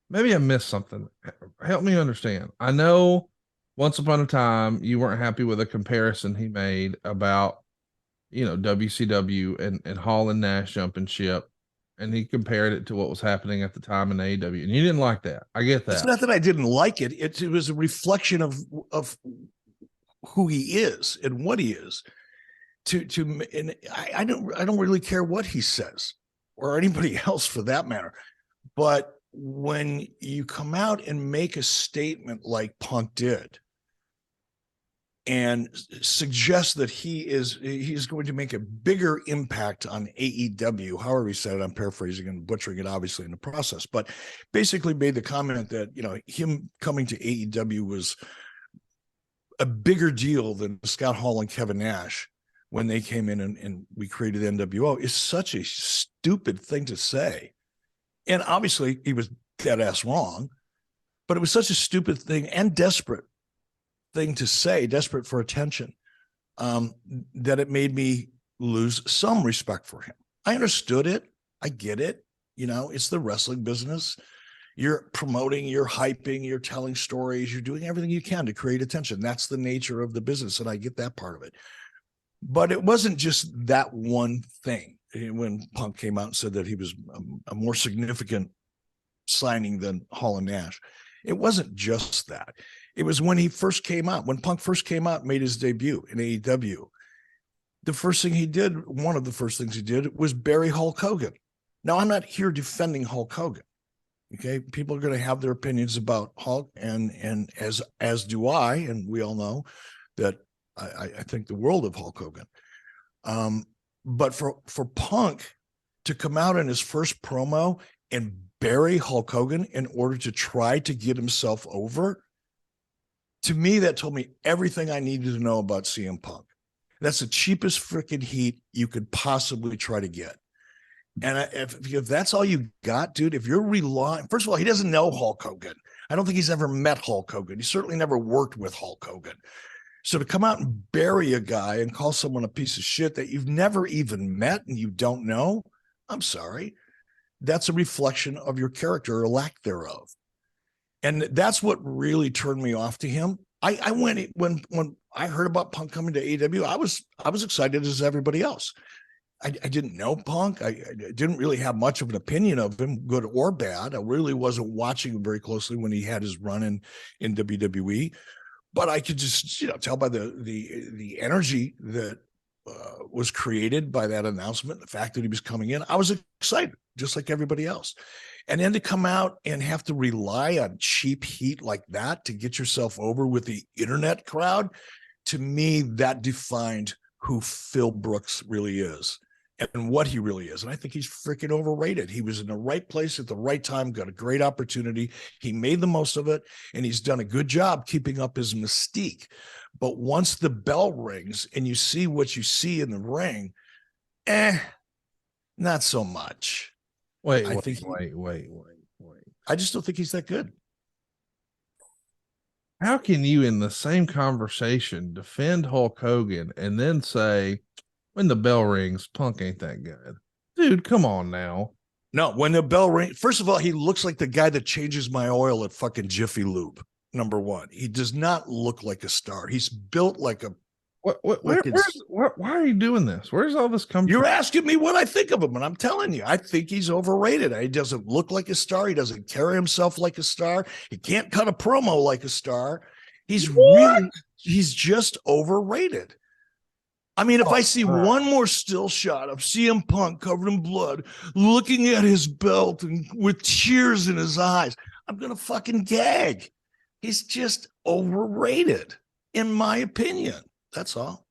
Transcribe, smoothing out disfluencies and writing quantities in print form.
maybe I missed something. Help me understand. I know once upon a time you weren't happy with a comparison he made about, WCW and Hall and Nash jumping ship, and he compared it to what was happening at the time in AEW, and you didn't like that. I get It's that. not that I didn't like it. It was a reflection of who he is and what he is. And I don't really care what he says or anybody else for that matter. But when you come out and make a statement like Punk did and suggest that he's going to make a bigger impact on AEW, however he said it, I'm paraphrasing and butchering it obviously in the process, but basically made the comment that, him coming to AEW was a bigger deal than Scott Hall and Kevin Nash when they came in and we created NWO is such a stupid thing to say. And obviously he was dead ass wrong, but it was such a stupid thing and desperate thing to say, desperate for attention, that it made me lose some respect for him. I understood it. I get it. It's the wrestling business. You're promoting, you're hyping, you're telling stories, you're doing everything you can to create attention. That's the nature of the business. And I get that part of it. But it wasn't just that one thing. When Punk came out and said that he was a more significant signing than Hall and Nash, it wasn't just that. It was when he first came out, when Punk first came out, made his debut in AEW. The first thing he did, one of the first things he did, was bury Hulk Hogan. Now, I'm not here defending Hulk Hogan. Okay, people are going to have their opinions about Hulk, and as do I, and we all know that I think the world of Hulk Hogan. But for Punk to come out in his first promo and bury Hulk Hogan in order to try to get himself over, to me, that told me everything I needed to know about CM Punk. That's the cheapest freaking heat you could possibly try to get. And if that's all you got, dude, if you're relying, first of all, he doesn't know Hulk Hogan. I don't think he's ever met Hulk Hogan. He certainly never worked with Hulk Hogan. So to come out and bury a guy and call someone a piece of shit that you've never even met and you don't know, I'm sorry. That's a reflection of your character or lack thereof. And that's what really turned me off to him. I went when I heard about Punk coming to AEW, I was excited as everybody else. I didn't know Punk. I didn't really have much of an opinion of him, good or bad. I really wasn't watching him very closely when he had his run in WWE, but I could just tell by the energy that was created by that announcement, the fact that he was coming in. I was excited, just like everybody else. And then to come out and have to rely on cheap heat like that to get yourself over with the internet crowd, to me, that defined who Phil Brooks really is and what he really is. And I think he's freaking overrated. He was in the right place at the right time, got a great opportunity. He made the most of it, and he's done a good job keeping up his mystique. But once the bell rings and you see what you see in the ring, not so much. Wait, I wait, think wait. I just don't think he's that good. How can you, in the same conversation, defend Hulk Hogan and then say, when the bell rings, Punk ain't that good? Dude, come on now. No, when the bell rings, first of all, he looks like the guy that changes my oil at fucking Jiffy Lube. Number one, he does not look like a star. He's built like a. Why are you doing this? Where's all this come You're from? asking me what I think of him, and I'm telling you, I think he's overrated. He doesn't look like a star. He doesn't carry himself like a star. He can't cut a promo like a star. He's just overrated. I mean, if I see one more still shot of CM Punk covered in blood, looking at his belt and with tears in his eyes, I'm going to fucking gag. He's just overrated, in my opinion. That's all.